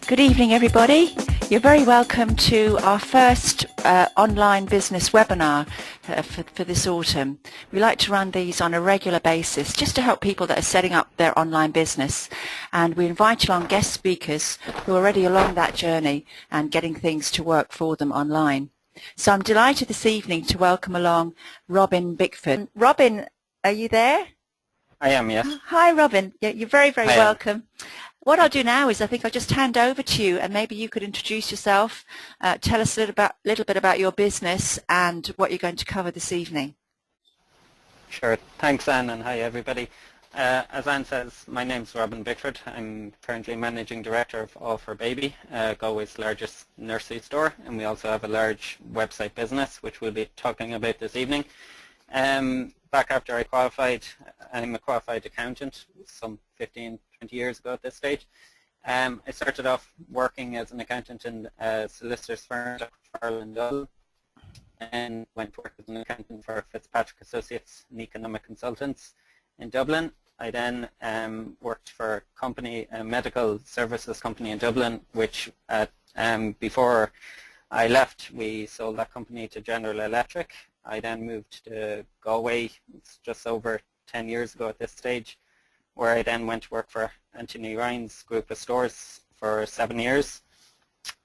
Good evening, everybody. You're very welcome to our first online business webinar for this autumn. We like to run these on a regular basis just to help people that are setting up their online business. And we invite along guest speakers who are already along that journey and getting things to work for them online. So I'm delighted this evening to welcome along Robin Bickford. Robin, are you there? I am, yes. Hi, Robin. You're very, very I welcome. What I'll do now is I think I'll just hand over to you, and maybe you could introduce yourself, tell us a little bit about your business and what you're going to cover this evening. Sure. Thanks, Anne, and hi, everybody. As Anne says, my name's Robin Bickford. I'm currently Managing Director of All for Baby, Galway's largest nursery store, and we also have a large website business, which we'll be talking about this evening. Back after I qualified, I'm a qualified accountant some 15, 20 years ago at this stage. I started off working as an accountant in a solicitor's firm in Dublin, and went to work as an accountant for Fitzpatrick Associates and Economic Consultants in Dublin. I then worked for a medical services company in Dublin, which before I left, we sold that company to General Electric. I then moved to Galway, it's just over 10 years ago at this stage, where I then went to work for Anthony Ryan's group of stores for 7 years.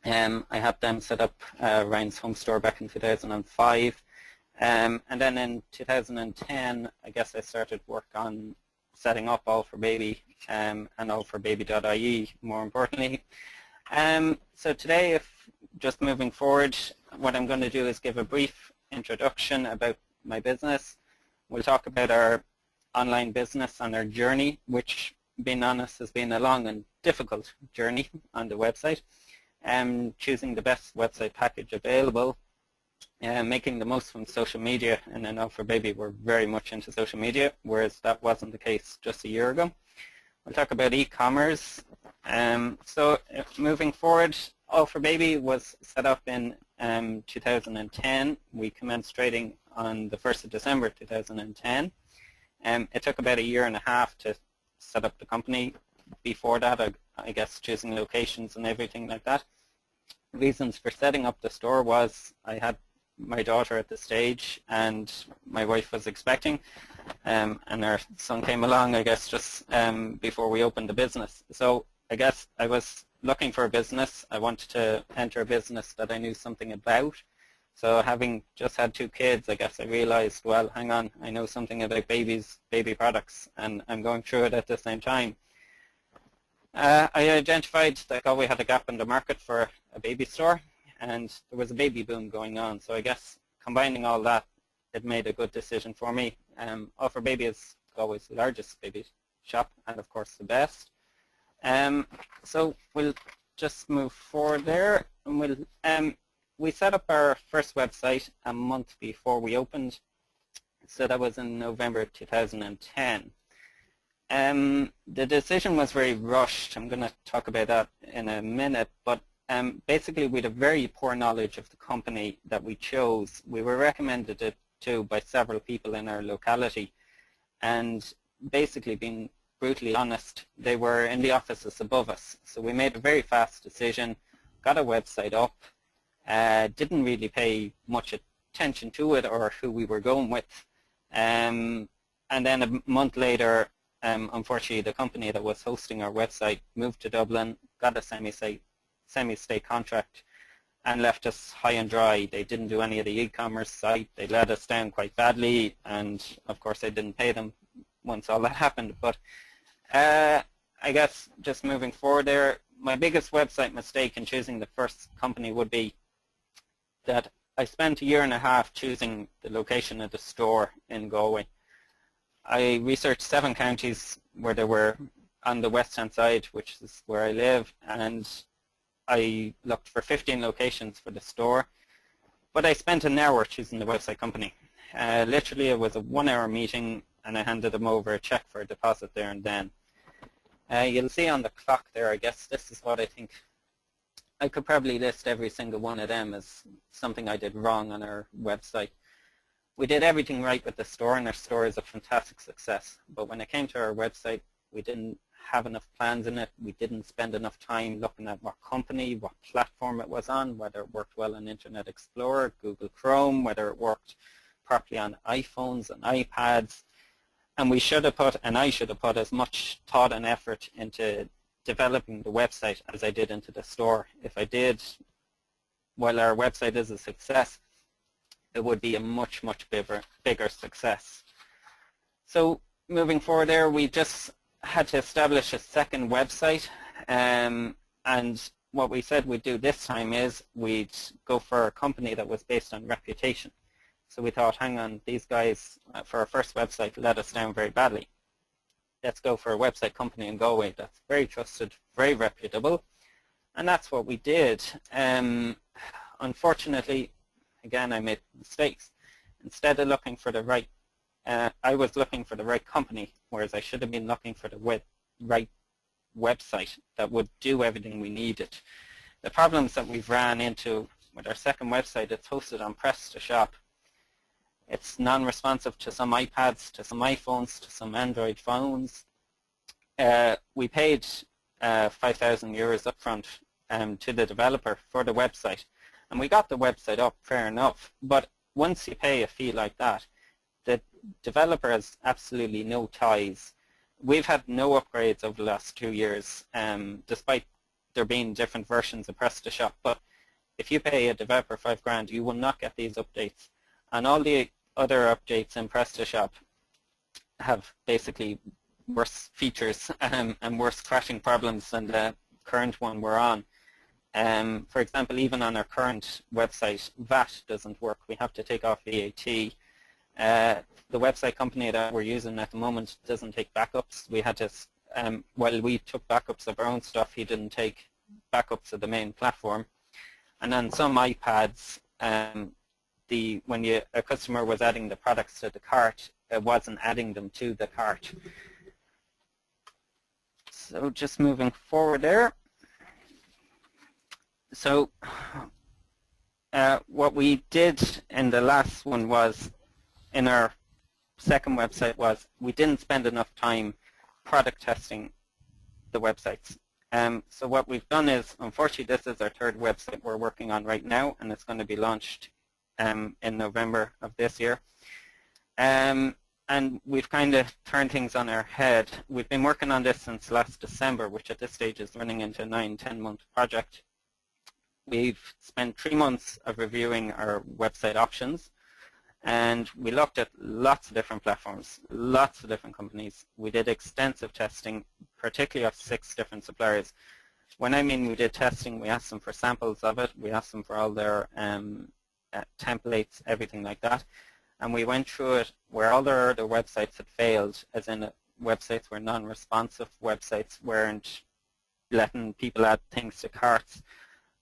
I helped them set up Ryan's home store back in 2005. And then in 2010, I guess I started work on setting up All for Baby and allforbaby.ie, more importantly. So today, just moving forward, what I'm going to do is give a brief introduction about my business. We'll talk about our online business and our journey, which, being honest, has been a long and difficult journey on the website. Choosing the best website package available, making the most from social media, and then All for Baby, we're very much into social media, whereas that wasn't the case just a year ago. We'll talk about e-commerce. So moving forward, All for Baby was set up in 2010. We commenced trading on the 1st of December 2010. It took about a year and a half to set up the company. Before that, I guess choosing locations and everything like that. Reasons for setting up the store was I had my daughter at the stage and my wife was expecting, and our son came along, I guess, just before we opened the business. So I guess I was looking for a business. I wanted to enter a business that I knew something about. So having just had 2 kids, I guess I realized, well, hang on, I know something about baby products, and I'm going through it at the same time. I identified that Galway had a gap in the market for a baby store, and there was a baby boom going on. So I guess combining all that, it made a good decision for me. All for Baby is Galway's largest baby shop, and of course the best. So we'll just move forward there, and we set up our first website a month before we opened, so that was in November 2010. The decision was very rushed. I'm going to talk about that in a minute, but basically we had a very poor knowledge of the company that we chose. We were recommended it to by several people in our locality, and basically, being brutally honest, they were in the offices above us. So we made a very fast decision, got a website up, didn't really pay much attention to it or who we were going with. And then a month later, unfortunately, the company that was hosting our website moved to Dublin, got a semi-state contract, and left us high and dry. They didn't do any of the e-commerce site. They let us down quite badly, and of course I didn't pay them once all that happened. But I guess just moving forward there, my biggest website mistake in choosing the first company would be that I spent a year and a half choosing the location of the store in Galway. I researched 7 counties where they were on the west-hand side, which is where I live, and I looked for 15 locations for the store, but I spent an hour choosing the website company. Literally, it was a 1-hour meeting, and I handed them over a check for a deposit there and then. You'll see on the clock there, I guess this is what I think. I could probably list every single one of them as something I did wrong on our website. We did everything right with the store, and our store is a fantastic success. But when it came to our website, we didn't have enough plans in it. We didn't spend enough time looking at what company, what platform it was on, whether it worked well on Internet Explorer, Google Chrome, whether it worked properly on iPhones and iPads. And we should have put, and I should have put, as much thought and effort into developing the website as I did into the store. If I did, while our website is a success, it would be a much, much bigger success. So moving forward there, we just had to establish a second website, and what we said we'd do this time is we'd go for a company that was based on reputation. So we thought, hang on, these guys for our first website let us down very badly. Let's go for a website company in Galway that's very trusted, very reputable, and that's what we did. Unfortunately, again, I made mistakes. Instead of looking for the right I was looking for the right company, whereas I should have been looking for the right website that would do everything we needed. The problems that we've ran into with our second website, it's hosted on PrestaShop. It's non-responsive to some iPads, to some iPhones, to some Android phones. We paid €5,000 upfront to the developer for the website, and we got the website up, fair enough. But once you pay a fee like that, the developer has absolutely no ties. We've had no upgrades over the last 2 years, despite there being different versions of PrestaShop. But if you pay a developer $5,000, you will not get these updates. And all the other updates in PrestaShop have basically worse features and worse crashing problems than the current one we're on. For example, even on our current website, VAT doesn't work. We have to take off VAT. The website company that we're using at the moment doesn't take backups. We had to, while we took backups of our own stuff, he didn't take backups of the main platform. And on some iPads, when a customer was adding the products to the cart, it wasn't adding them to the cart. So just moving forward there. So what we did in the last one was, in our second website, was we didn't spend enough time product testing the websites. So what we've done is, unfortunately, this is our third website we're working on right now, and it's going to be launched in November of this year. And we've kind of turned things on our head. We've been working on this since last December, which at this stage is running into a 9-10-month project. We've spent 3 months of reviewing our website options, and we looked at lots of different platforms, lots of different companies. We did extensive testing, particularly of 6 different suppliers. When I mean we did testing, we asked them for samples of it. We asked them for all their templates, everything like that. And we went through it where all their other websites had failed, as in websites were non-responsive, websites weren't letting people add things to carts.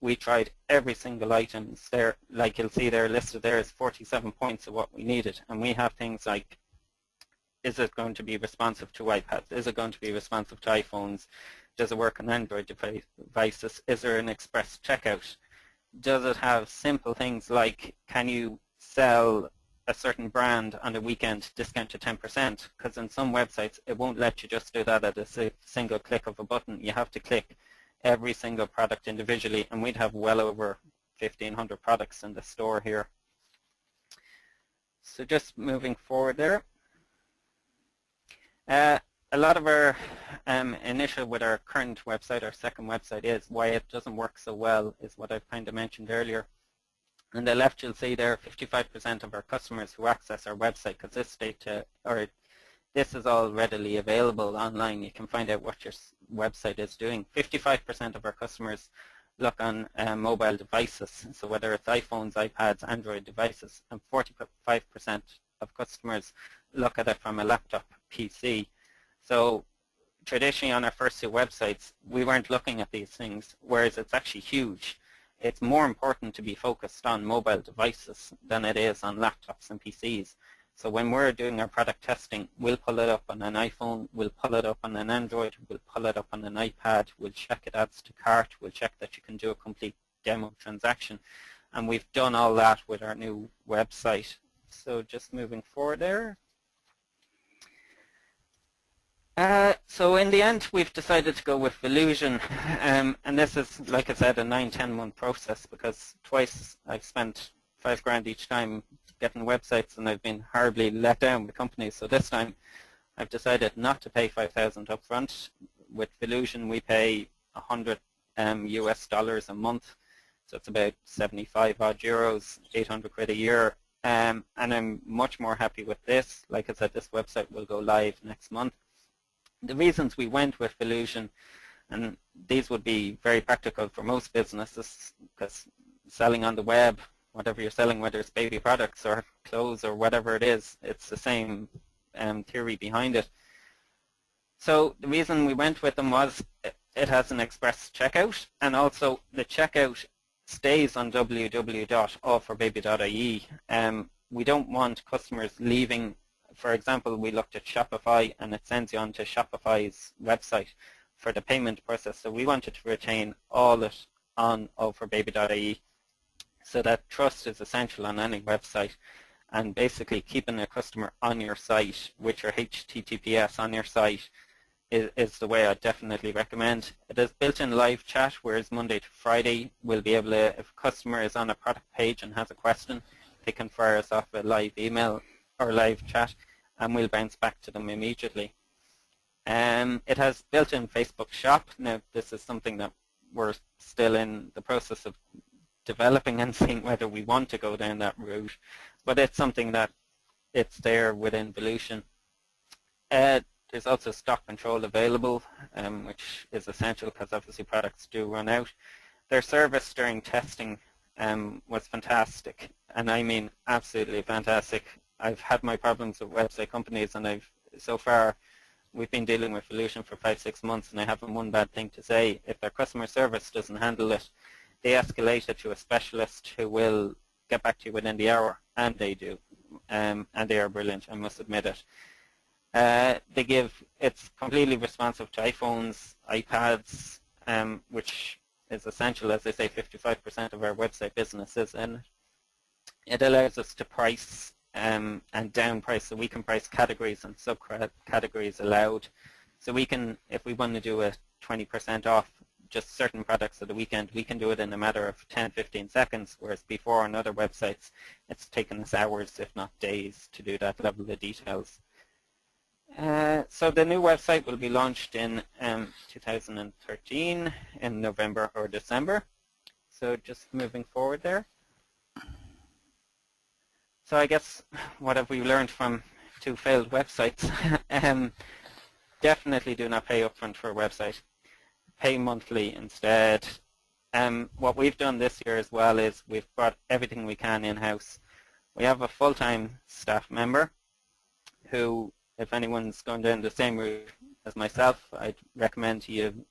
We tried every single item there. Like you'll see there listed there is 47 points of what we needed. And we have things like, is it going to be responsive to iPads? Is it going to be responsive to iPhones? Does it work on Android devices? Is there an express checkout? Does it have simple things like, can you sell a certain brand on a weekend discount to 10%? Because in some websites, it won't let you just do that at a single click of a button. You have to click every single product individually, and we'd have well over 1,500 products in the store here. So just moving forward there. A lot of our initial with our current website, our second website, is why it doesn't work so well is what I've kind of mentioned earlier. On the left you'll see there 55% of our customers who access our website, because this data, or this is all readily available online. You can find out what your website is doing. 55% of our customers look on mobile devices, so whether it's iPhones, iPads, Android devices, and 45% of customers look at it from a laptop PC. So traditionally on our first 2 websites, we weren't looking at these things, whereas it's actually huge. It's more important to be focused on mobile devices than it is on laptops and PCs. So when we're doing our product testing, we'll pull it up on an iPhone, we'll pull it up on an Android, we'll pull it up on an iPad, we'll check it adds to cart, we'll check that you can do a complete demo transaction. And we've done all that with our new website. So just moving forward there. So in the end, we've decided to go with Volusion, and this is, like I said, a 9-10 month process, because twice I've spent $5,000 each time getting websites, and I've been horribly let down with companies. So this time, I've decided not to pay $5,000 up front. With Volusion, we pay 100 US dollars a month, so it's about 75 odd euros, 800 quid a year. And I'm much more happy with this. Like I said, this website will go live next month. The reasons we went with Volusion, and these would be very practical for most businesses, because selling on the web, whatever you're selling, whether it's baby products or clothes or whatever it is, it's the same theory behind it. So the reason we went with them was it has an express checkout, and also the checkout stays on www.allforbaby.ie. We don't want customers leaving. For example, we looked at Shopify, and it sends you on to Shopify's website for the payment process. So we wanted to retain all it on allforbaby.ie. So that trust is essential on any website, and basically keeping a customer on your site with your HTTPS on your site is the way I definitely recommend. It is built-in live chat, whereas Monday to Friday we'll be able to, if a customer is on a product page and has a question, they can fire us off a live email or live chat, and we'll bounce back to them immediately. It has built-in Facebook shop. Now, this is something that we're still in the process of developing and seeing whether we want to go down that route, but it's something that it's there within Volusion. There's also stock control available, which is essential because obviously products do run out. Their service during testing was fantastic, and I mean absolutely fantastic. I've had my problems with website companies, and so far we've been dealing with Volusion for 5-6 months, and I haven't one bad thing to say. If their customer service doesn't handle it, they escalate it to a specialist who will get back to you within the hour, and they do, and they are brilliant, I must admit it. It's completely responsive to iPhones, iPads, which is essential. As I say, 55% of our website business is in it. It allows us to price and down price, so we can price categories and subcategories allowed. So we can, if we want to do a 20% off just certain products at the weekend, we can do it in a matter of 10-15 seconds, whereas before on other websites it's taken us hours, if not days, to do that level of details. So the new website will be launched in 2013 in November or December. So just moving forward there. So I guess what have we learned from 2 failed websites? Definitely do not pay upfront for a website. Pay monthly instead. What we've done this year as well is we've brought everything we can in-house. We have a full-time staff member who, if anyone's going down the same route as myself, I'd recommend you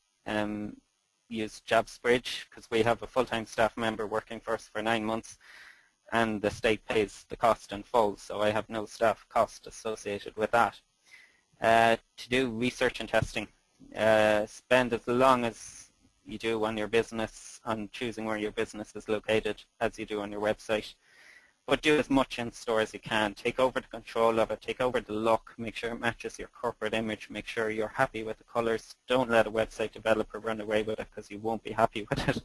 use JobsBridge, because we have a full-time staff member working for us for 9 months, and the state pays the cost in full, so I have no staff cost associated with that. To do research and testing, spend as long as you do on your business on choosing where your business is located as you do on your website. But do as much in store as you can. Take over the control of it. Take over the look. Make sure it matches your corporate image. Make sure you're happy with the colors. Don't let a website developer run away with it, because you won't be happy with it.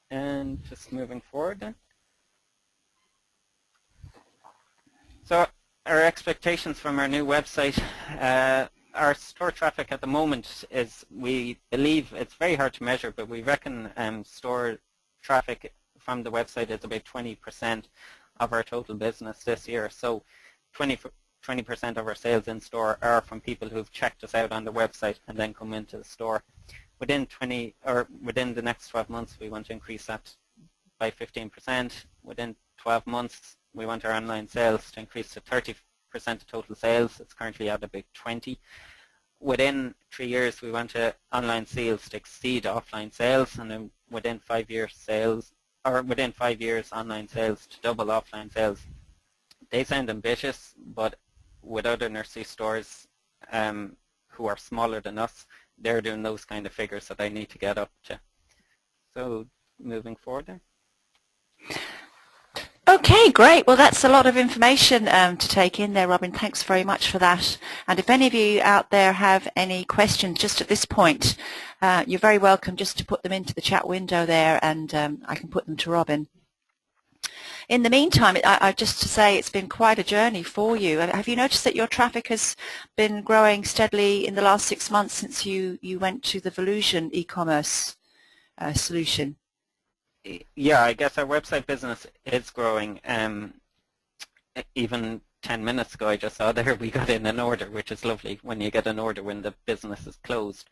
And just moving forward then. So our expectations from our new website, our store traffic at the moment is, we believe, it's very hard to measure, but we reckon store traffic from the website is about 20% of our total business this year. So 20% of our sales in store are from people who've checked us out on the website and then come into the store. Within the next 12 months, we want to increase that by 15%. Within 12 months, we want our online sales to increase to 30% of total sales. It's currently at about 20. Within 3 years, we want online sales to exceed offline sales, and then within 5 years, online sales to double offline sales. They sound ambitious, but with other nursery stores who are smaller than us, they're doing those kind of figures that I need to get up to. So moving forward there. Okay, great. Well, that's a lot of information to take in there, Robin. Thanks very much for that. And if any of you out there have any questions just at this point, you're very welcome just to put them into the chat window there, and I can put them to Robin. In the meantime, I just to say it's been quite a journey for you. Have you noticed that your traffic has been growing steadily in the last 6 months since you went to the Volusion e-commerce solution? Yeah, I guess our website business is growing. Even 10 minutes ago, I just saw there we got in an order, which is lovely when you get an order when the business is closed.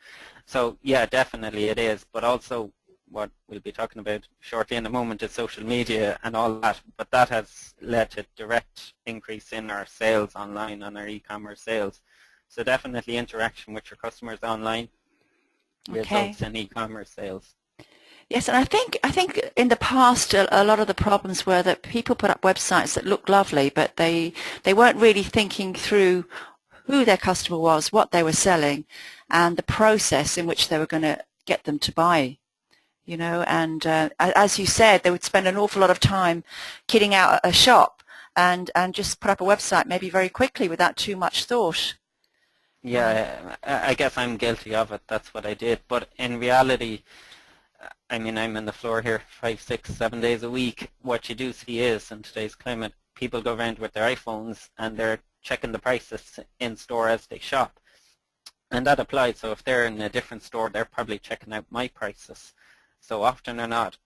So yeah, definitely it is. But also what we'll be talking about shortly in a moment is social media and all that. But that has led to direct increase in our sales online and our e-commerce sales. So definitely interaction with your customers online results in e-commerce sales. Yes, and I think in the past a lot of the problems were that people put up websites that looked lovely, but they weren't really thinking through who their customer was, what they were selling, and the process in which they were going to get them to buy. You know, and as you said, they would spend an awful lot of time kitting out a shop and just put up a website maybe very quickly without too much thought. Yeah, I guess I'm guilty of it. That's what I did. But in reality, I mean, I'm on the floor here 5, 6, 7 days a week. What you do see is, in today's climate, people go around with their iPhones and they're checking the prices in store as they shop. And that applies. So if they're in a different store, they're probably checking out my prices. So often or not,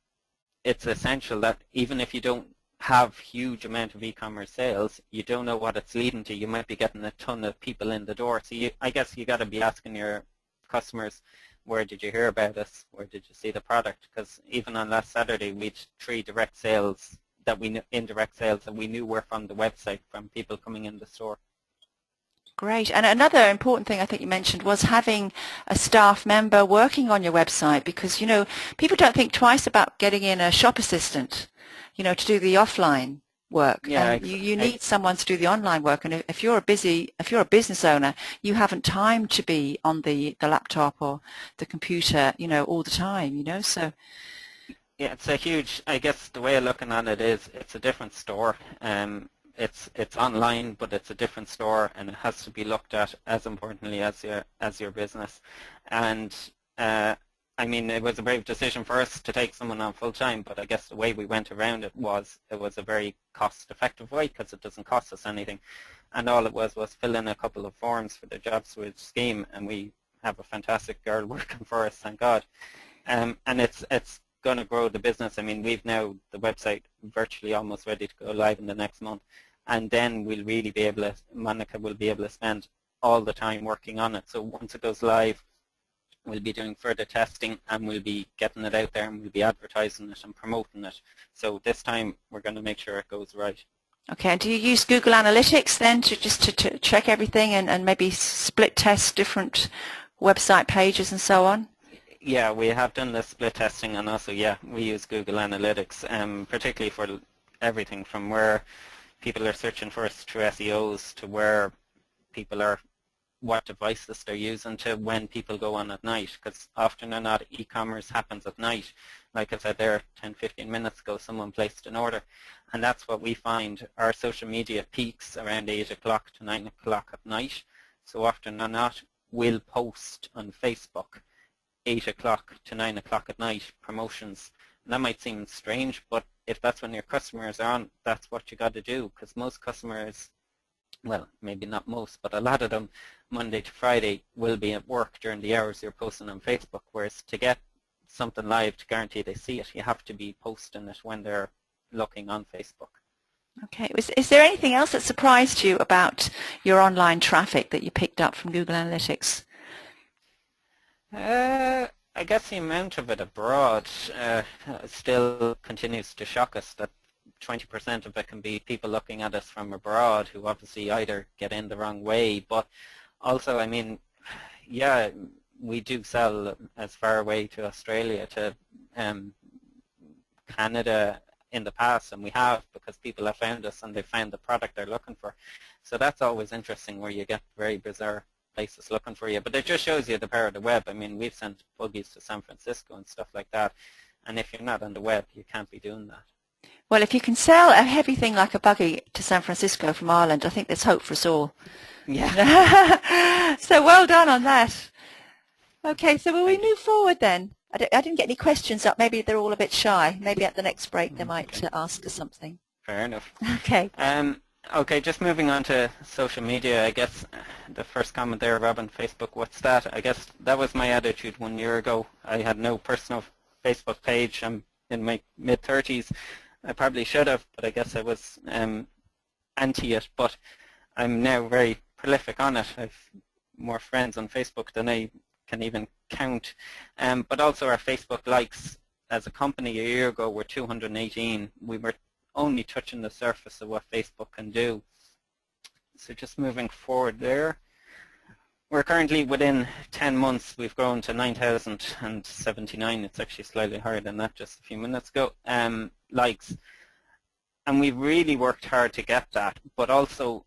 it's essential that even if you don't have huge amount of e-commerce sales, you don't know what it's leading to. You might be getting a ton of people in the door. So I guess you got to be asking your customers, where did you hear about us? Where did you see the product? Because even on last Saturday, we had 3 direct sales that we knew, indirect sales that we knew were from the website, from people coming in the store. Great. And another important thing I think you mentioned was having a staff member working on your website, because, you know, people don't think twice about getting in a shop assistant, you know, to do the offline work. Yeah, And you need someone to do the online work. And if you're a business owner, you haven't time to be on the laptop or the computer, you know, all the time, you know, so. Yeah, it's a huge, I guess the way of looking at it is it's a different store. It's online, but it's a different store, and it has to be looked at as importantly as your business. And I mean, it was a brave decision for us to take someone on full time, but I guess the way we went around it was a very cost-effective way, because it doesn't cost us anything, and all it was fill in a couple of forms for the job switch scheme, and we have a fantastic girl working for us, thank God. And it's going to grow the business. I mean, we've now the website virtually almost ready to go live in the next month, and then we'll really be able to, Monica will be able to spend all the time working on it. So once it goes live, we'll be doing further testing, and we'll be getting it out there, and we'll be advertising it and promoting it. So this time we're going to make sure it goes right. Okay, and do you use Google Analytics then to check everything and maybe split test different website pages and so on? Yeah, we have done the split testing, and also, yeah, we use Google Analytics, particularly for everything from where people are searching for us through SEOs to where people are, what devices they're using, to when people go on at night, because often or not e-commerce happens at night. Like I said there 10, 15 minutes ago, someone placed an order, and that's what we find. Our social media peaks around 8 o'clock to 9 o'clock at night. So often or not, we'll post on Facebook 8 o'clock to 9 o'clock at night promotions. And that might seem strange, but if that's when your customers are on, that's what you got to do, because most customers, well, maybe not most, but a lot of them, Monday to Friday, will be at work during the hours you're posting on Facebook, whereas to get something live to guarantee they see it, you have to be posting it when they're looking on Facebook. Okay. Is there anything else that surprised you about your online traffic that you picked up from Google Analytics? I guess the amount of it abroad still continues to shock us, that 20% of it can be people looking at us from abroad who obviously either get in the wrong way, but also, I mean, yeah, we do sell as far away to Australia, to Canada in the past, and we have, because people have found us and they found the product they're looking for. So that's always interesting, where you get very bizarre places looking for you. But it just shows you the power of the web. I mean, we've sent buggies to San Francisco and stuff like that, and if you're not on the web, you can't be doing that. Well, if you can sell a heavy thing like a buggy to San Francisco from Ireland, I think there's hope for us all. Yeah. So well done on that. Okay, so will we Thank you. move forward then? I didn't get any questions up. Maybe they're all a bit shy. Maybe at the next break they might Okay. ask us something. Fair enough. Okay. Okay, just moving on to social media, I guess the first comment there, Robin, Facebook, what's that? I guess that was my attitude 1 year ago. I had no personal Facebook page. I'm in my mid-30s. I probably should have, but I guess I was anti it. But I'm now very prolific on it. I've more friends on Facebook than I can even count. But also our Facebook likes as a company a year ago were 218. We were only touching the surface of what Facebook can do. So just moving forward there. We're currently within 10 months, we've grown to 9,079. It's actually slightly higher than that just a few minutes ago, likes. And we've really worked hard to get that, but also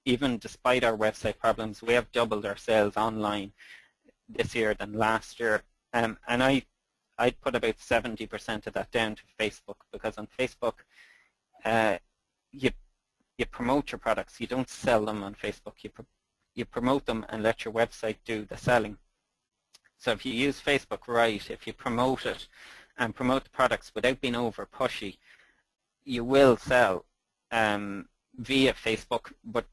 even despite our website problems, we have doubled our sales online this year than last year. And I'd put about 70% of that down to Facebook, because on Facebook, you promote your products. You don't sell them on Facebook. You promote them and let your website do the selling. So if you use Facebook right, if you promote it and promote the products without being over pushy, you will sell via Facebook, but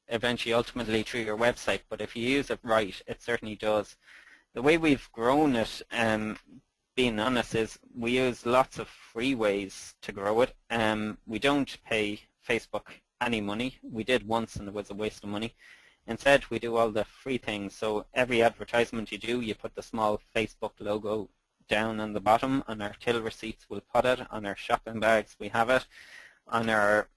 eventually ultimately through your website. But if you use it right, it certainly does. The way we've grown it, being honest, is we use lots of free ways to grow it. We don't pay Facebook any money. We did once and it was a waste of money. Instead, we do all the free things. So every advertisement you do, you put the small Facebook logo down on the bottom. On our till receipts, we'll put it. On our shopping bags, we have it. On our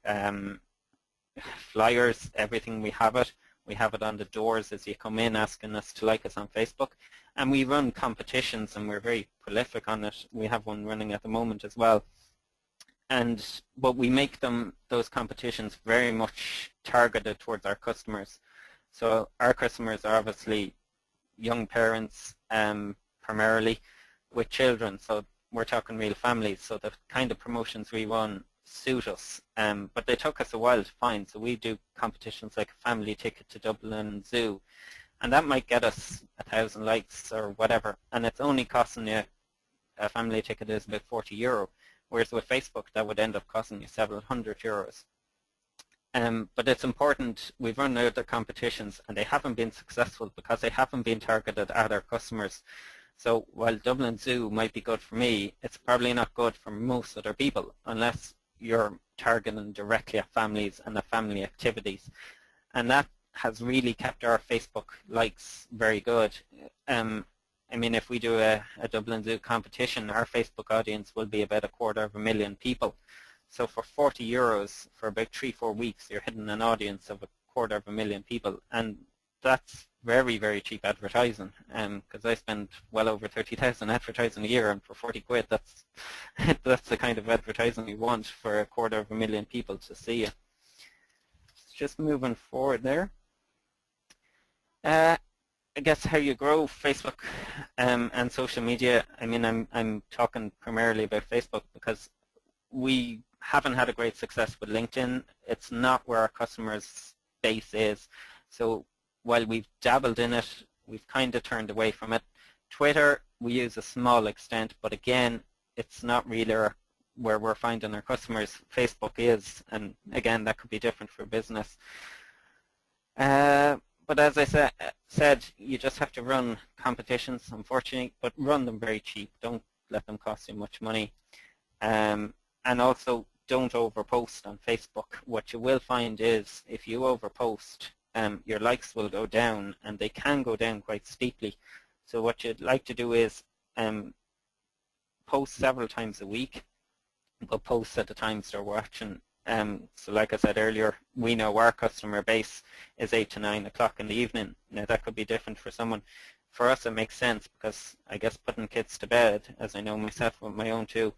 flyers, everything, we have it. We have it on the doors as you come in, asking us to like us on Facebook. And we run competitions, and we're very prolific on it. We have one running at the moment as well. But we make those competitions very much targeted towards our customers. So our customers are obviously young parents, primarily, with children. So we're talking real families. So the kind of promotions we run suit us. But they took us a while to find. So we do competitions like a family ticket to Dublin Zoo. And that might get us 1,000 likes or whatever. And it's only costing you, a family ticket is about €40. Whereas with Facebook, that would end up costing you several €100. But it's important, we've run other competitions and they haven't been successful because they haven't been targeted at our customers. So while Dublin Zoo might be good for me, it's probably not good for most other people unless you're targeting directly at families and at family activities. And that has really kept our Facebook likes very good. I mean, if we do a Dublin Zoo competition, our Facebook audience will be about 250,000 people. So for €40, for about 3-4 weeks, you're hitting an audience of 250,000 people, and that's very, very cheap advertising. Because I spend well over 30,000 advertising a year, and for 40 quid, that's the kind of advertising you want for 250,000 people to see you. Just moving forward there. I guess how you grow Facebook and social media. I mean, I'm talking primarily about Facebook because we haven't had a great success with LinkedIn. It's not where our customers' base is. So while we've dabbled in it, we've kind of turned away from it. Twitter, we use a small extent, but again, it's not really where we're finding our customers. Facebook is, and again, that could be different for business. But as I said, you just have to run competitions, unfortunately, but run them very cheap. Don't let them cost you much money. And also, don't overpost on Facebook. What you will find is if you overpost, your likes will go down, and they can go down quite steeply. So what you'd like to do is post several times a week, but post at the times they're watching. So like I said earlier, we know our customer base is 8 to 9 o'clock in the evening. Now that could be different for someone. For us it makes sense because I guess putting kids to bed, as I know myself with my own two,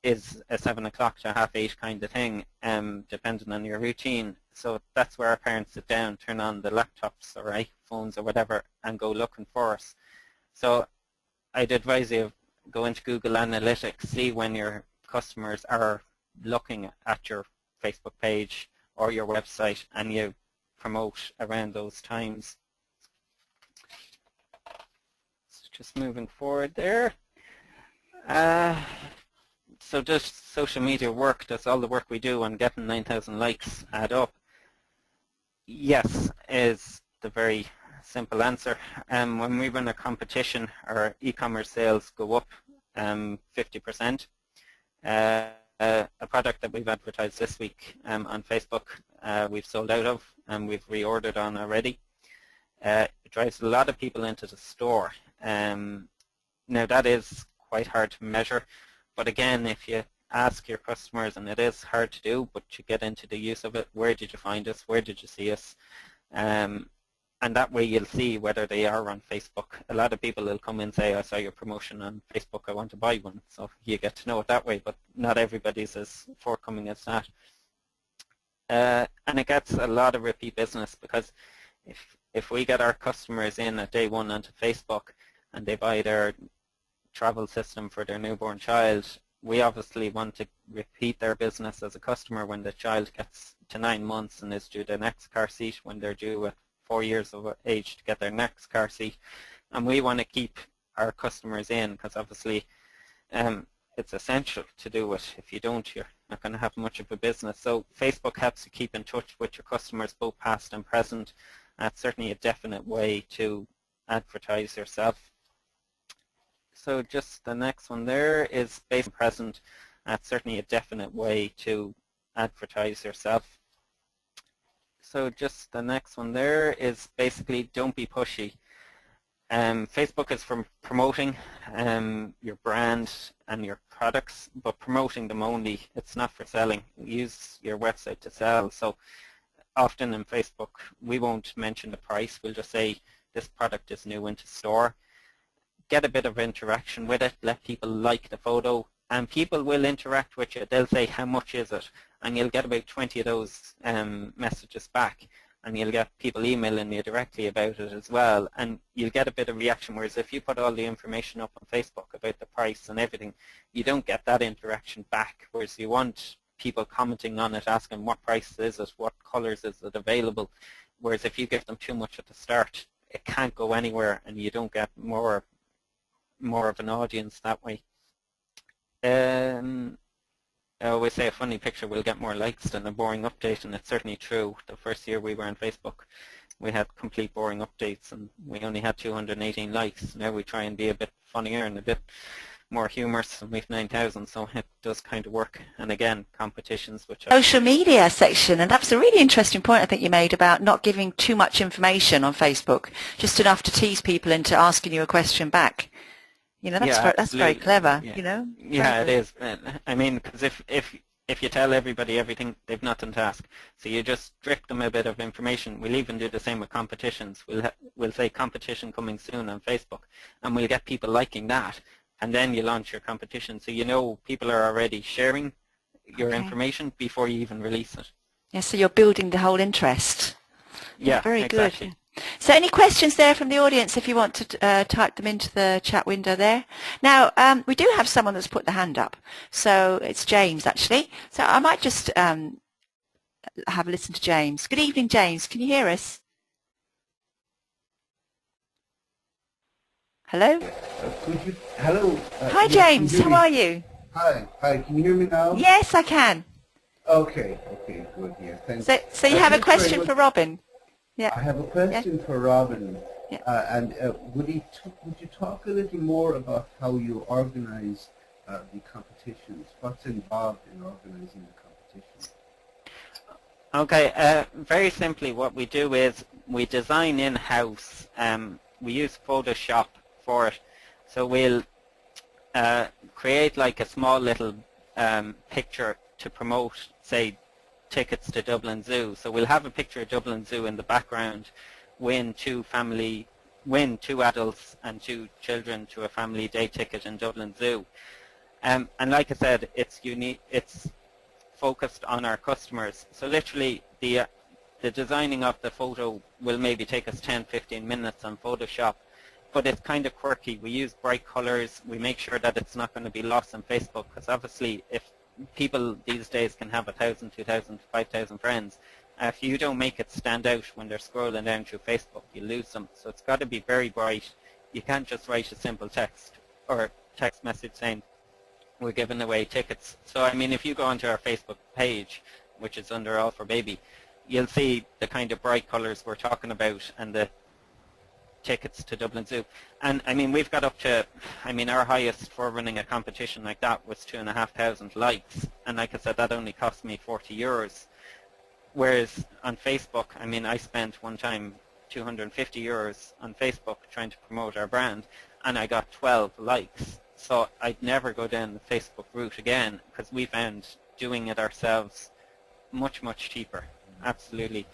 is a 7 o'clock to 8:30 kind of thing, depending on your routine. So that's where our parents sit down, turn on the laptops or iPhones or whatever and go looking for us. So I'd advise you go into Google Analytics, see when you're customers are looking at your Facebook page or your website, and you promote around those times. So just moving forward there. So does social media work? Does all the work we do on getting 9,000 likes add up? Yes, is the very simple answer. When we run a competition, our e-commerce sales go up 50%. A product that we've advertised this week on Facebook, we've sold out of, and we've reordered on already. It drives a lot of people into the store. Now that is quite hard to measure, but again, if you ask your customers, and it is hard to do, but you get into the use of it, where did you find us, where did you see us? And that way you'll see whether they are on Facebook. A lot of people will come and say, I saw your promotion on Facebook, I want to buy one. So you get to know it that way, but not everybody's as forthcoming as that. And it gets a lot of repeat business, because if we get our customers in at day one onto Facebook and they buy their travel system for their newborn child, we obviously want to repeat their business as a customer when the child gets to 9 months and is due their next car seat, when they're due at 4 years of age to get their next car seat. And we want to keep our customers in, because obviously it's essential to do it. If you don't, you're not going to have much of a business. So Facebook helps you keep in touch with your customers, both past and present. That's certainly a definite way to advertise yourself. So just the next one there is based on present. That's certainly a definite way to advertise yourself. So just the next one there is basically don't be pushy. Facebook is for promoting your brand and your products, but promoting them only. It's not for selling. Use your website to sell. So often in Facebook, we won't mention the price. We'll just say this product is new into store. Get a bit of interaction with it. Let people like the photo, and people will interact with you. They'll say, how much is it? And you'll get about 20 of those messages back, and you'll get people emailing you directly about it as well, and you'll get a bit of reaction. Whereas if you put all the information up on Facebook about the price and everything, you don't get that interaction back. Whereas you want people commenting on it, asking what price is it, what colors is it available. Whereas if you give them too much at the start, it can't go anywhere, and you don't get more of an audience that way. I always say a funny picture will get more likes than a boring update, and it's certainly true. The first year we were on Facebook, we had complete boring updates, and we only had 218 likes. Now we try and be a bit funnier and a bit more humorous, and we've 9,000, so it does kind of work. And again, competitions, which social media section, and that's a really interesting point I think you made about not giving too much information on Facebook, just enough to tease people into asking you a question back. You know, that's very clever. Yeah. You know. Yeah, it is. I mean, because if you tell everybody everything, they've nothing to ask. So you just drip them a bit of information. We'll even do the same with competitions. We'll say competition coming soon on Facebook, and we'll get people liking that, and then you launch your competition. So you know people are already sharing your information before you even release it. Yeah, so you're building the whole interest. Yeah, very exactly. Good. So any questions there from the audience, if you want to type them into the chat window there. Now, we do have someone that's put the hand up. So it's James, actually. So I might just have a listen to James. Good evening, James. Can you hear us? Hello? Hello. Hi, James. How are you? Hi. Can you hear me now? Yes, I can. Okay, good. Yeah, thanks. So you have a question for Robin? Yeah. I have a question for Robin. Yeah. And would you talk a little more about how you organize the competitions? What's involved in organizing the competitions? Okay, very simply what we do is we design in-house. We use Photoshop for it. So we'll create like a small little picture to promote, say, tickets to Dublin Zoo. So we'll have a picture of Dublin Zoo in the background, win two adults and 2 children to a family day ticket in Dublin Zoo. And like I said, it's unique. It's focused on our customers. So literally the designing of the photo will maybe take us 10-15 minutes on Photoshop. but it's kind of quirky. We use bright colors. We make sure that it's not going to be lost on Facebook, because obviously if people these days can have 1,000, 2,000, 5,000 friends, if you don't make it stand out when they're scrolling down through Facebook, you lose them. So it's got to be very bright. You can't just write a simple text or text message saying we're giving away tickets. So I mean, if you go onto our Facebook page, which is under All for Baby, you'll see the kind of bright colors we're talking about and the tickets to Dublin Zoo. And I mean, we've got up to, I mean, our highest for running a competition like that was 2,500 likes. And like I said, that only cost me 40 euros. Whereas on Facebook, I mean, I spent one time 250 euros on Facebook trying to promote our brand, and I got 12 likes. So I'd never go down the Facebook route again, because we found doing it ourselves much, much cheaper. Absolutely.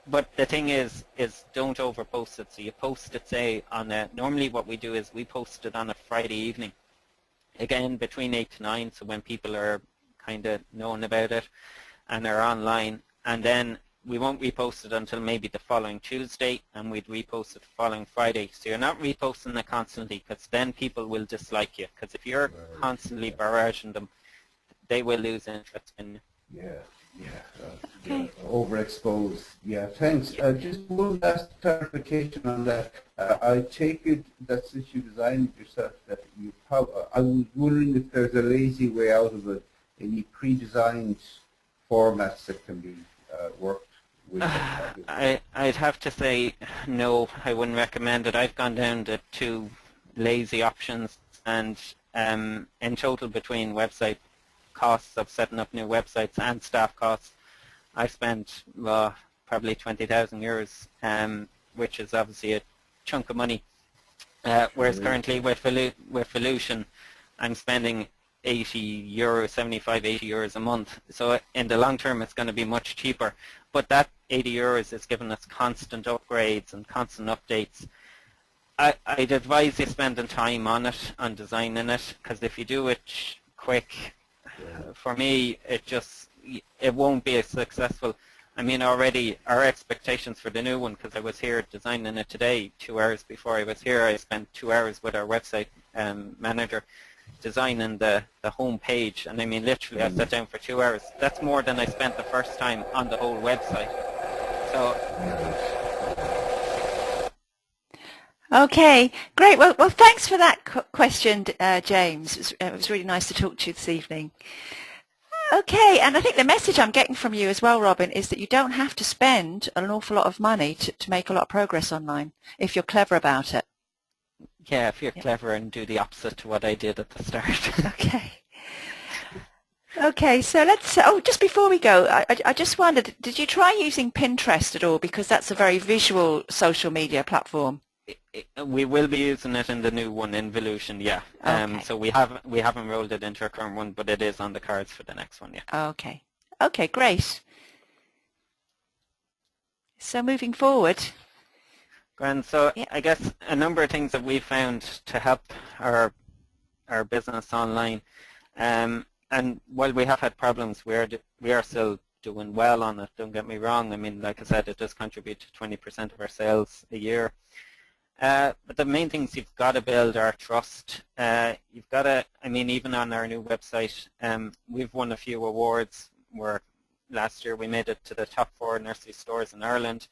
But the thing is don't overpost it. So you post it, say, on a, normally what we do is we post it on a Friday evening. Again, between 8 to 9, so when people are kind of knowing about it and are online. And then we won't repost it until maybe the following Tuesday, and we'd repost it the following Friday. So you're not reposting it constantly, because then people will dislike you. Because if you're constantly barraging them, they will lose interest in you. Yeah, overexposed. Yeah, thanks. Just one last clarification on that. I take it that since you designed it yourself, that you I was wondering if there's a lazy way out of it, any pre-designed formats that can be worked with. I'd have to say no, I wouldn't recommend it. I've gone down to 2 lazy options, and in total between website costs of setting up new websites and staff costs, I spent probably 20,000 euros, which is obviously a chunk of money. Whereas currently with Volution, I'm spending 80 euros, 75, 80 euros a month. So in the long term, it's going to be much cheaper. But that 80 euros is giving us constant upgrades and constant updates. I'd advise you spending time on it, on designing it, because if you do it quick, for me, it won't be as successful. I mean, already our expectations for the new one, because I was here designing it today, 2 hours before I was here, I spent 2 hours with our website manager designing the home page, and I mean, literally, I sat down for 2 hours. That's more than I spent the first time on the whole website. So. Okay, great. Well, thanks for that question, James. It was really nice to talk to you this evening. Okay, and I think the message I'm getting from you as well, Robin, is that you don't have to spend an awful lot of money to make a lot of progress online if you're clever about it. Yeah, if you're clever and do the opposite to what I did at the start. Okay. Okay, so let's, just before we go, I just wondered, did you try using Pinterest at all? Because that's a very visual social media platform. We will be using it in the new one, in Volution, yeah. Okay. So we haven't rolled it into our current one, but it is on the cards for the next one, yeah. Okay. Okay, great. So moving forward. Grand. So Yeah. I guess a number of things that we've found to help our business online, and while we have had problems, we are still doing well on it. Don't get me wrong. I mean, like I said, it does contribute to 20% of our sales a year. But the main things you've got to build are trust. You've got to, I mean, even on our new website, we've won a few awards. Where last year we made it to the top 4 nursery stores in Ireland.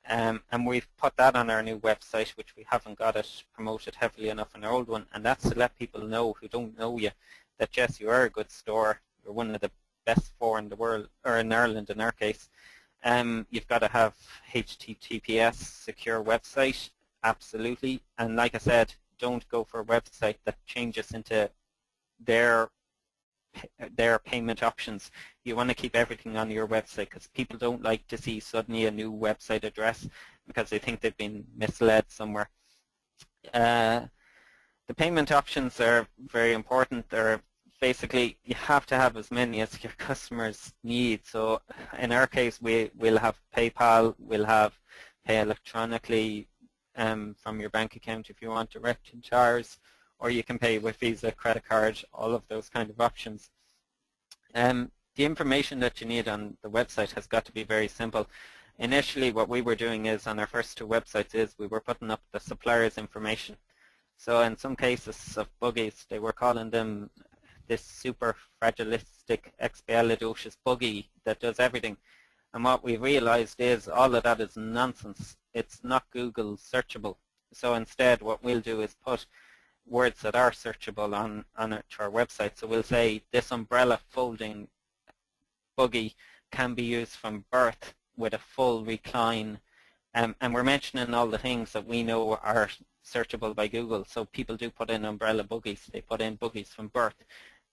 And we've put that on our new website, which we haven't got it promoted heavily enough in our old one, and that's to let people know who don't know you that yes, you are a good store. You're one of the best 4 in the world, or in Ireland in our case. You've got to have HTTPS secure website, absolutely. And like I said, don't go for a website that changes into their payment options. You want to keep everything on your website, because people don't like to see suddenly a new website address because they think they've been misled somewhere. The payment options are very important. They're basically, you have to have as many as your customers need. So in our case, we'll have PayPal, we'll have pay electronically from your bank account if you want direct charge, or you can pay with Visa, credit card, all of those kind of options. The information that you need on the website has got to be very simple. Initially, what we were doing is, on our first 2 websites, is we were putting up the supplier's information. So in some cases of buggies, they were calling them this super fragilistic expialidocious buggy that does everything. And what we realized is all of that is nonsense. It's not Google searchable. So instead what we'll do is put words that are searchable on our website. So we'll say this umbrella folding buggy can be used from birth with a full recline. And we're mentioning all the things that we know are searchable by Google. So people do put in umbrella buggies. They put in buggies from birth.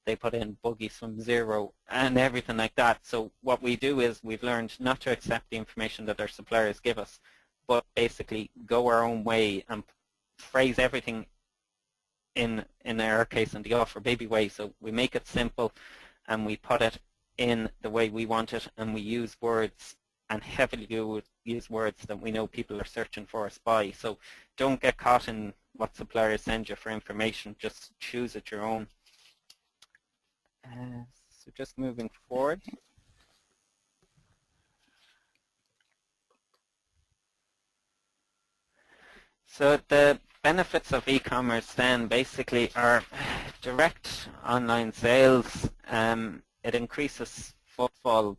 They put in buggies from zero and everything like that. So what we do is we've learned not to accept the information that our suppliers give us, but basically go our own way and phrase everything in our case in the All for Baby way. So we make it simple and we put it in the way we want it, and we use words and heavily use words that we know people are searching for us by. So don't get caught in what suppliers send you for information. Just choose it your own. So just moving forward. So the benefits of e-commerce then basically are direct online sales. It increases footfall,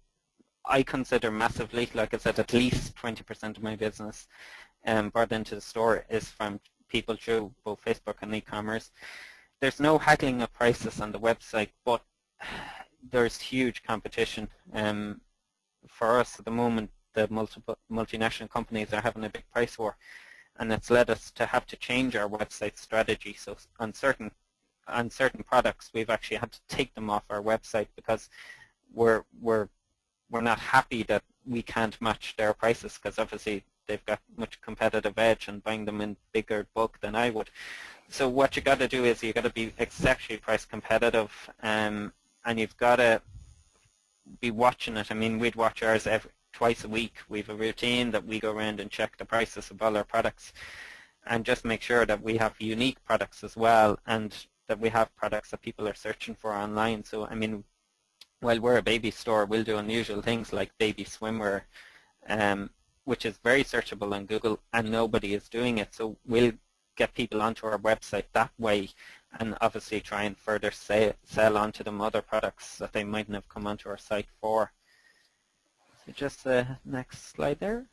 I consider massively. Like I said, at least 20% of my business brought into the store is from people through both Facebook and e-commerce. There's no haggling of prices on the website, but there's huge competition. For us at the moment, the multinational companies are having a big price war, and it's led us to have to change our website strategy. So on certain products, we've actually had to take them off our website because we're not happy that we can't match their prices, because obviously they've got much competitive edge and buying them in bigger bulk than I would. So what you got to do is you got to be exceptionally price competitive, and you've got to be watching it. I mean, we'd watch ours twice a week. We have a routine that we go around and check the prices of all our products and just make sure that we have unique products as well, and that we have products that people are searching for online. So I mean, while we're a baby store, we'll do unusual things like baby swimwear, which is very searchable on Google, and nobody is doing it. So we'll get people onto our website that way, and obviously try and further sell onto them other products that they mightn't have come onto our site for. So just the next slide there.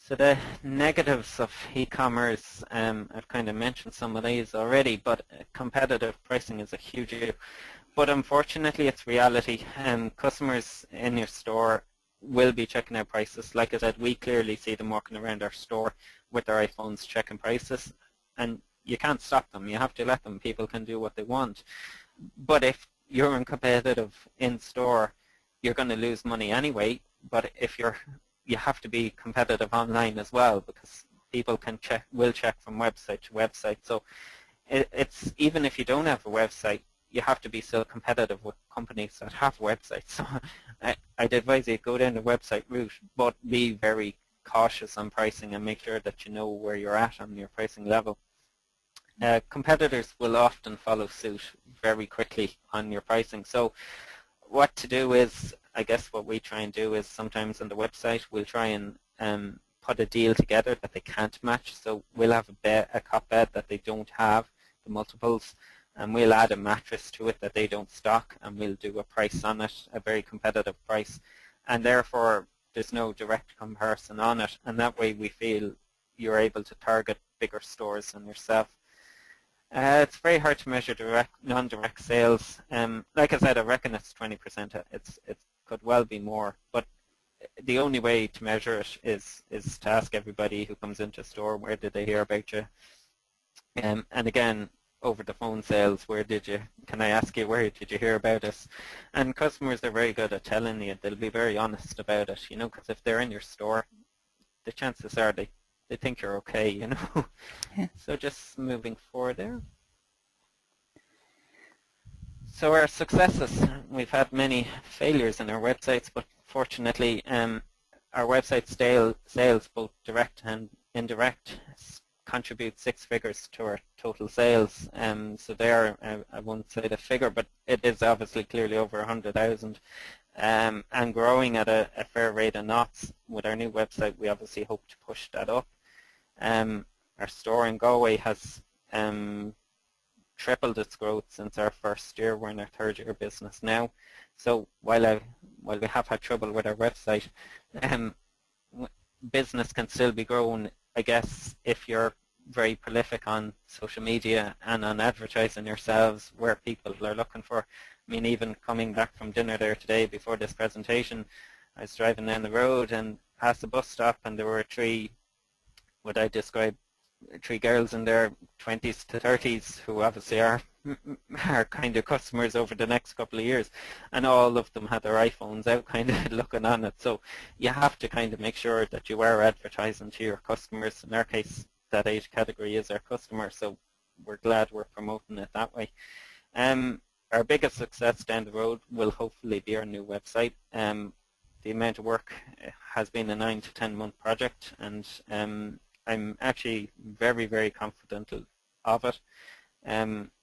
So the negatives of e-commerce, I've kind of mentioned some of these already, but competitive pricing is a huge issue. But unfortunately, it's reality. Customers in your store will be checking their prices. Like I said, we clearly see them walking around our store with their iPhones checking prices, and you can't stop them. You have to let them. People can do what they want. But if you're uncompetitive in store, you're going to lose money anyway. But if you have to be competitive online as well, because people will check from website to website. So it's even if you don't have a website, you have to be still competitive with companies that have websites. So I'd advise you go down the website route, but be very cautious on pricing and make sure that you know where you're at on your pricing level. Competitors will often follow suit very quickly on your pricing. So what to do is, I guess what we try and do is sometimes on the website we'll try and put a deal together that they can't match. So we'll have a cot bed that they don't have, the multiples, and we'll add a mattress to it that they don't stock, and we'll do a price on it, a very competitive price, and therefore there's no direct comparison on it, and that way we feel you're able to target bigger stores than yourself. It's very hard to measure non-direct sales. Like I said, I reckon it's 20%. It could well be more, but the only way to measure it is to ask everybody who comes into a store, where did they hear about you? And again, over the phone sales, can I ask you, where did you hear about us? And customers are very good at telling you. They'll be very honest about it, because if they're in your store, the chances are they think you're okay, Yeah. So just moving forward there. So our successes, we've had many failures in our websites, but fortunately our website sales, both direct and indirect, contribute 6 figures to our total sales. So there, I won't say the figure, but it is obviously clearly over 100,000. and growing at a fair rate of knots. With our new website, we obviously hope to push that up. Our store in Galway has tripled its growth since our first year. We're in our third year of business now. So while we have had trouble with our website, business can still be grown, I guess, if you're very prolific on social media and on advertising yourselves where people are looking for. I mean, even coming back from dinner there today before this presentation, I was driving down the road and past the bus stop, and there were what I describe, three girls in their 20s to 30s who obviously are kind of customers over the next couple of years, and all of them had their iPhones out kind of looking on it. So you have to kind of make sure that you are advertising to your customers. In our case, that age category is our customer, so we're glad we're promoting it that way. Our biggest success down the road will hopefully be our new website. The amount of work has been a 9 to 10 month project, and I'm actually very, very confident of it.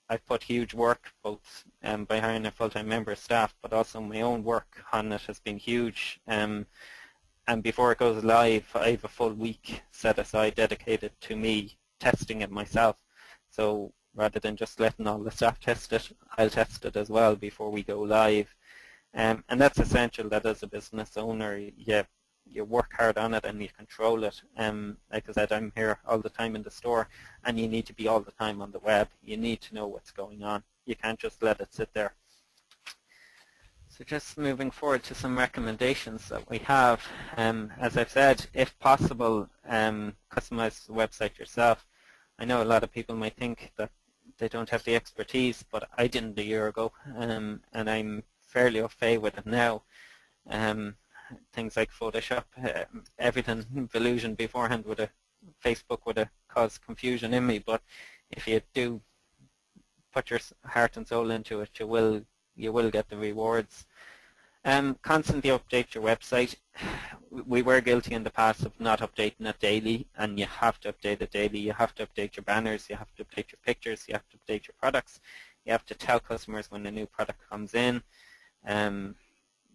I've put huge work, both by hiring a full-time member of staff, but also my own work on it has been huge. And before it goes live, I have a full week set aside dedicated to me testing it myself. So rather than just letting all the staff test it, I'll test it as well before we go live. And that's essential that as a business owner, you work hard on it and you control it. Like I said, I'm here all the time in the store, and you need to be all the time on the web. You need to know what's going on. You can't just let it sit there. So just moving forward to some recommendations that we have. As I've said, if possible, customize the website yourself. I know a lot of people might think that they don't have the expertise, but I didn't a year ago, and I'm fairly au fait with it now. Things like Photoshop, everything Volusion beforehand Facebook would have caused confusion in me, but if you do put your heart and soul into it, you will get the rewards. Constantly update your website. We were guilty in the past of not updating it daily, and you have to update it daily. You have to update your banners, you have to update your pictures, you have to update your products. You have to tell customers when a new product comes in.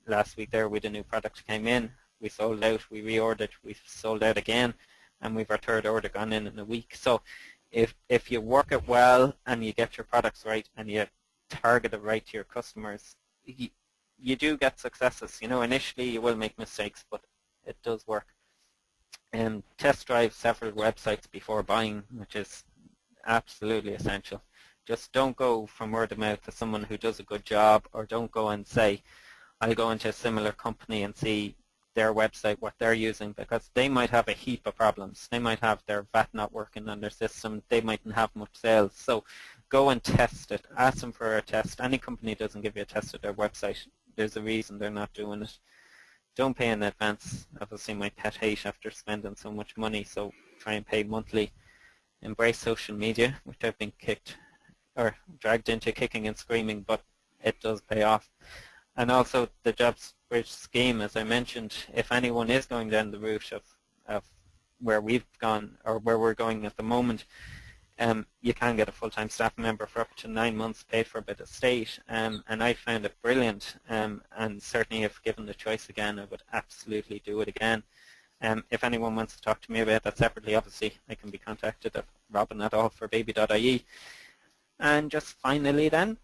Last week there, with a new product came in, we sold out, we reordered, we sold out again, and we've our third order gone in a week. So if you work it well and you get your products right and you target it right to your customers, you do get successes. You know, initially you will make mistakes, but it does work. Test drive several websites before buying, which is absolutely essential. Just don't go from word of mouth to someone who does a good job, or don't go and say, I'll go into a similar company and see their website, what they're using, because they might have a heap of problems. They might have their VAT not working on their system. They mightn't have much sales. So go and test it. Ask them for a test. Any company doesn't give you a test of their website, there's a reason they're not doing it. Don't pay in advance. Obviously my pet hate after spending so much money, so try and pay monthly. Embrace social media, which I've been dragged into kicking and screaming, but it does pay off. And also the Jobs Bridge scheme, as I mentioned, if anyone is going down the route of where we've gone, or where we're going at the moment, you can get a full-time staff member for up to 9 months paid for by the state, and I found it brilliant, and certainly if given the choice again, I would absolutely do it again. If anyone wants to talk to me about that separately, obviously I can be contacted at robin@allforbaby.ie. And just finally then,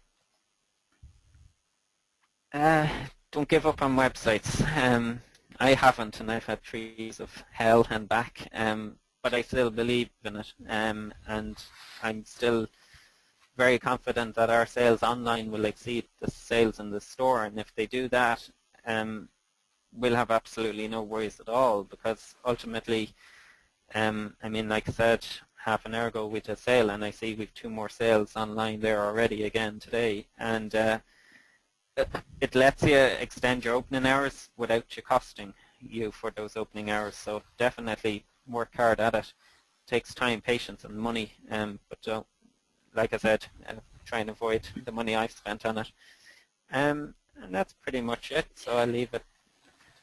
don't give up on websites. I haven't, and I've had 3 years of hell and back, but I still believe in it, and I'm still very confident that our sales online will exceed the sales in the store, and if they do that, we'll have absolutely no worries at all, because ultimately, I mean, like I said, half an hour ago we did a sale, and I see we've 2 more sales online there already again today, and it lets you extend your opening hours without you costing you for those opening hours. So definitely work hard at it. It takes time, patience, and money, but don't, like I said, try and avoid the money I've spent on it. And that's pretty much it. So I'll leave it.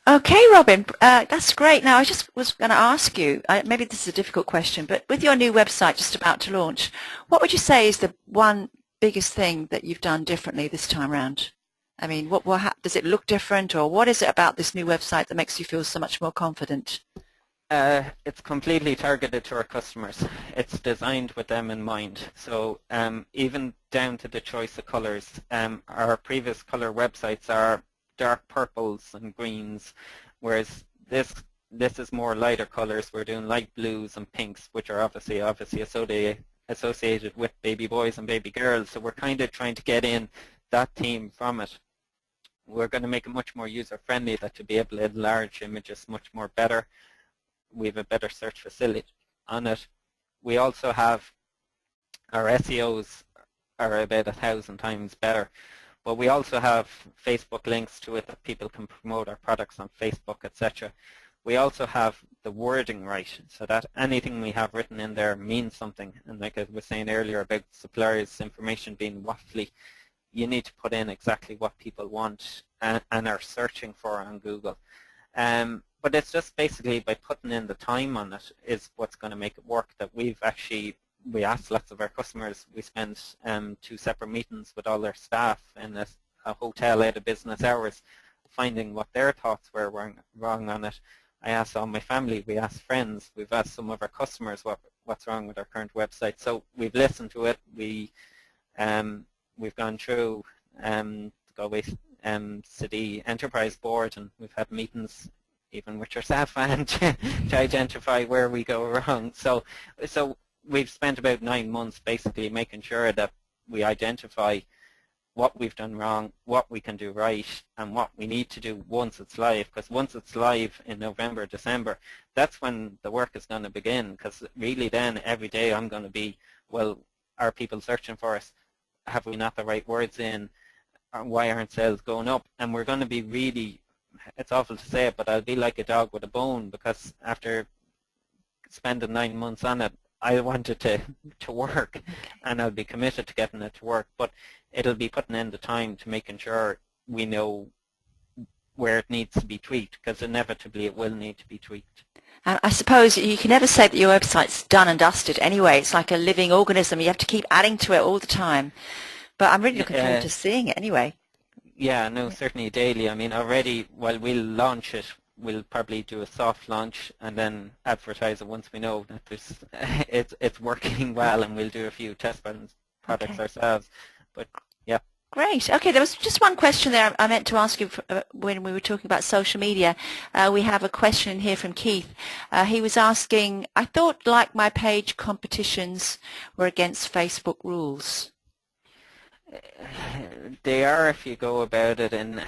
Okay, Robin, that's great. Now, I just was going to ask you, maybe this is a difficult question, but with your new website just about to launch, what would you say is the one biggest thing that you've done differently this time around? I mean, does it look different, or what is it about this new website that makes you feel so much more confident? It's completely targeted to our customers. It's designed with them in mind. So even down to the choice of colors, our previous color websites are dark purples and greens, whereas this is more lighter colors. We're doing light blues and pinks, which are obviously associated with baby boys and baby girls. So we're kind of trying to get in that theme from it. We're going to make it much more user-friendly, that to be able to enlarge images much more better. We have a better search facility on it. We also have our SEOs are about 1,000 times better, but we also have Facebook links to it that people can promote our products on Facebook, etc. We also have the wording right, so that anything we have written in there means something. And like I was saying earlier about suppliers' information being waffly, you need to put in exactly what people want and are searching for on Google. But it's just basically by putting in the time on it is what's going to make it work. That we asked lots of our customers. We spent 2 separate meetings with all their staff in a hotel out of business hours, finding what their thoughts were wrong on it. I asked all my family, we asked friends, we've asked some of our customers what's wrong with our current website. So we've listened to it. We've gone through the Galway City Enterprise Board, and we've had meetings even with yourself, and to identify where we go wrong. So we've spent about 9 months basically making sure that we identify what we've done wrong, what we can do right, and what we need to do once it's live. Because once it's live in November, December, that's when the work is going to begin. Because really then every day I'm going to be, well, are people searching for us? Have we not the right words in? Why aren't sales going up? And we're going to be really, it's awful to say it, but I'll be like a dog with a bone, because after spending 9 months on it, I want it to work, and I'll be committed to getting it to work. But it'll be putting in the time to making sure we know where it needs to be tweaked, because inevitably it will need to be tweaked. I suppose you can never say that your website's done and dusted anyway. It's like a living organism. You have to keep adding to it all the time. But I'm really looking forward to seeing it anyway. Yeah, no, certainly daily. I mean, already, while we'll launch it, we'll probably do a soft launch and then advertise it once we know that it's working well, and we'll do a few test products ourselves. But yeah. Great. Okay, there was just one question there I meant to ask you when we were talking about social media. We have a question here from Keith. He was asking, I thought Like My Page competitions were against Facebook rules. They are if you go about it, and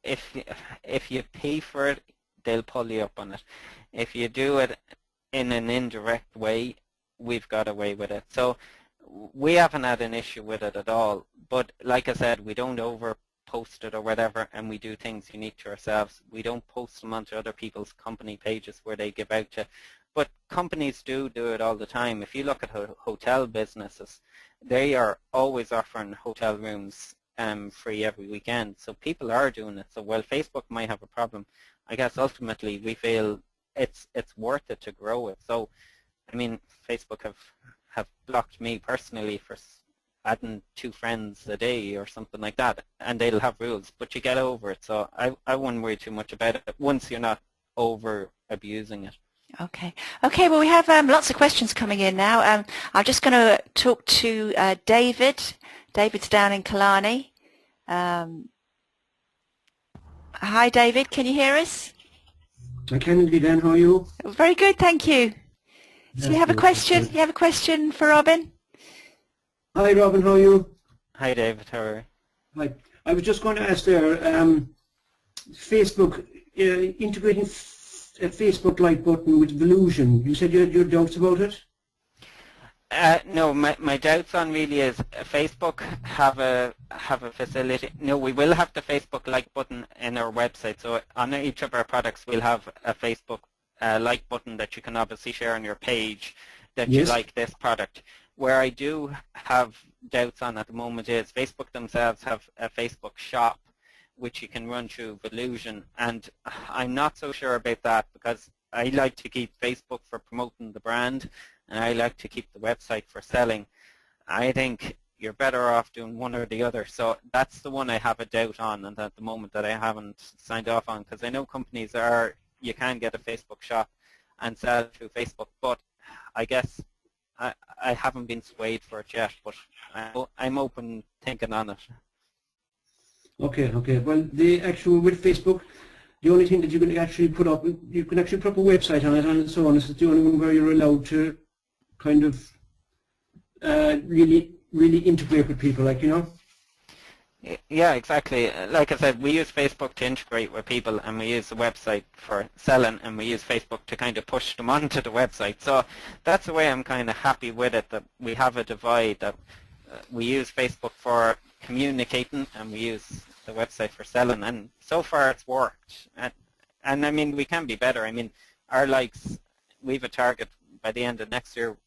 if you pay for it, they'll pull you up on it. If you do it in an indirect way, we've got away with it. So we haven't had an issue with it at all. But like I said, we don't over-post it or whatever, and we do things unique to ourselves. We don't post them onto other people's company pages where they give out to. But companies do it all the time. If you look at hotel businesses, they are always offering hotel rooms free every weekend. So people are doing it. So while Facebook might have a problem, I guess ultimately we feel it's worth it to grow it. So, I mean, Facebook have blocked me personally for adding 2 friends a day or something like that, and they'll have rules, but you get over it. So I wouldn't worry too much about it once you're not over abusing it. Okay. Okay, well, we have lots of questions coming in now. I'm just going to talk to David. David's down in Killarney. Hi, David. Can you hear us? I can indeed, Anne. How are you? Very good, thank you. So you have a question? You have a question for Robin? Hi, Robin. How are you? Hi, David. How are you? Hi. I was just going to ask there, Facebook, integrating a Facebook like button with Volusion. You said you had your doubts about it? No, my doubts on really is Facebook have a facility. No, we will have the Facebook like button in our website. So on each of our products, we'll have a Facebook like button that you can obviously share on your page that you like this product. Where I do have doubts on at the moment is Facebook themselves have a Facebook shop which you can run through Volusion, and I'm not so sure about that, because I like to keep Facebook for promoting the brand, and I like to keep the website for selling. I think you're better off doing one or the other. So that's the one I have a doubt on, and at the moment that I haven't signed off on, because I know companies you can get a Facebook shop and sell through Facebook, but I guess I haven't been swayed for it yet, but I'm open thinking on it. Okay. Well, with Facebook, the only thing that you can actually put up, you can actually put up a website on it and so on. It's the only one where you're allowed to kind of really integrate with people, like, you know. Yeah, exactly. Like I said, we use Facebook to integrate with people, and we use the website for selling, and we use Facebook to kind of push them onto the website. So that's the way I'm kind of happy with it, that we have a divide, that we use Facebook for communicating and we use the website for selling, and so far it's worked. And I mean, we can be better. I mean, our likes, we have a target by the end of next year.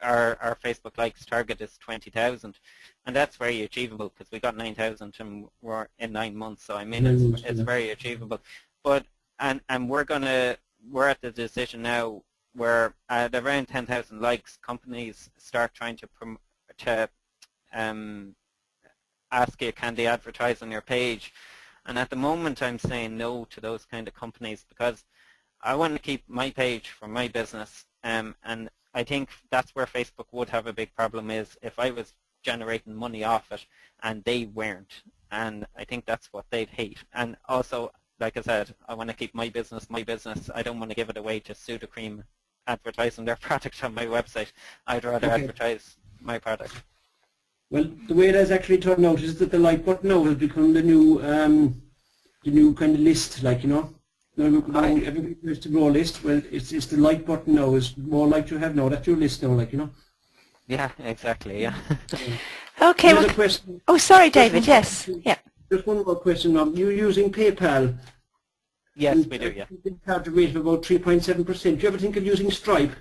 Our Facebook likes target is 20,000, and that's very achievable because we got 9,000 and we're in 9 months. So I mean, it's very achievable. But and we're at the decision now where at around 10,000 likes, companies start trying to ask you, can they advertise on your page? And at the moment, I'm saying no to those kind of companies because I want to keep my page for my business, and I think that's where Facebook would have a big problem, is if I was generating money off it and they weren't, and I think that's what they'd hate. And also, like I said, I want to keep my business. I don't want to give it away to Sudocrem advertising their product on my website. I'd rather advertise my product. Well, the way it has actually turned out is that the like button now has become the new kind of list, like, you know. Everybody has to grow a list. Well, it's the like button now is more like to have now. That's your list now, like, you know. Yeah, exactly. Yeah. Okay. Well, question. Oh, sorry, David. Yes. Yeah. Just one more question. You're using PayPal. Yes, we do. Yeah. Charge a rate of about 3.7%. Do you ever think of using Stripe?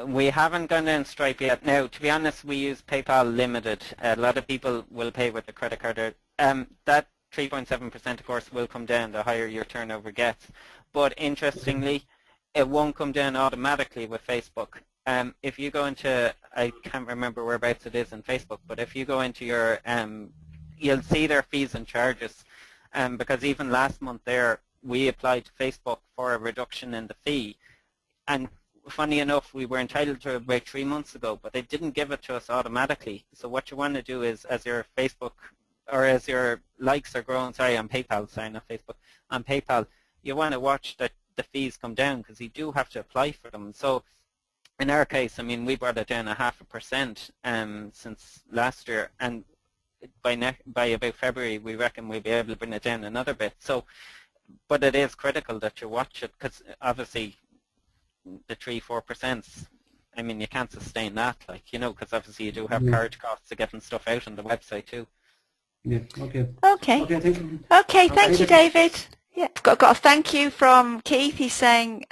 We haven't gone down Stripe yet. Now, to be honest, we use PayPal Limited. A lot of people will pay with a credit card. That 3.7%, of course, will come down the higher your turnover gets. But interestingly, it won't come down automatically with Facebook. If you go into, I can't remember whereabouts it is in Facebook, but if you go into your, you'll see their fees and charges. Because even last month there, we applied to Facebook for a reduction in the fee. And funny enough, we were entitled to it about 3 months ago, but they didn't give it to us automatically. So what you want to do is, as your Facebook, or as your likes are growing, on PayPal, not Facebook, on PayPal, you want to watch that the fees come down, because you do have to apply for them. So in our case, I mean, we brought it down 0.5% since last year, and by about February, we reckon we'll be able to bring it down another bit. So, but it is critical that you watch it, because obviously the 3-4%, I mean, you can't sustain that, like, you know, because obviously you do have card costs of getting stuff out on the website too. Yeah. Okay. Okay. Thank you. Okay. Thank you, David. Yeah. Got a thank you from Keith. He's saying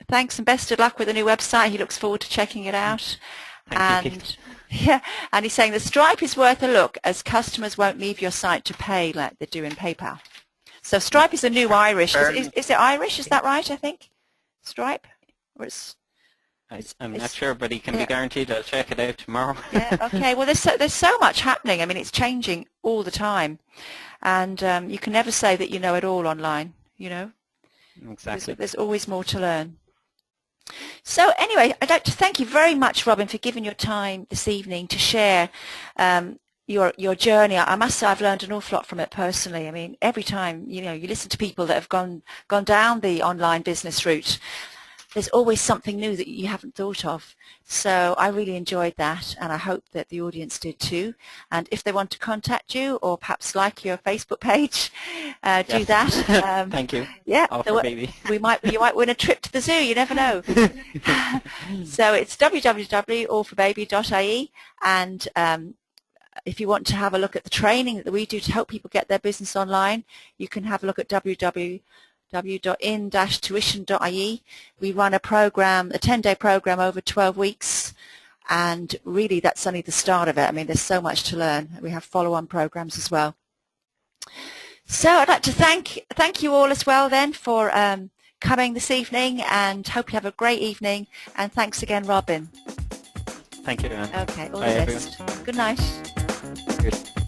thanks and best of luck with the new website. He looks forward to checking it out. Thank you, Keith. Yeah, and he's saying the Stripe is worth a look, as customers won't leave your site to pay like they do in PayPal. So Stripe is a new Irish. Is it Irish? Is that right? I think Stripe. Or I'm not sure, but he can be guaranteed I'll check it out tomorrow. Yeah. Okay. Well, there's so much happening. I mean, it's changing all the time, and you can never say that you know it all online. You know. Exactly. There's always more to learn. So anyway, I'd like to thank you very much, Robin, for giving your time this evening to share your journey. I must say I've learned an awful lot from it personally. I mean, every time you listen to people that have gone down the online business route, there's always something new that you haven't thought of. So I really enjoyed that, and I hope that the audience did too. And if they want to contact you or perhaps like your Facebook page, do that. Thank you. Yeah, Baby. you might win a trip to the zoo. You never know. So it's www.allforbaby.ie, and if you want to have a look at the training that we do to help people get their business online, you can have a look at www.in-tuition.ie. We run a program, a 10-day program over 12 weeks, and really that's only the start of it. I mean, there's so much to learn. We have follow-on programs as well. So I'd like to thank you all as well then for coming this evening, and hope you have a great evening, and thanks again, Robin. Thank you, Anne. Okay, all Bye, the everyone. best. Good night. Cheers.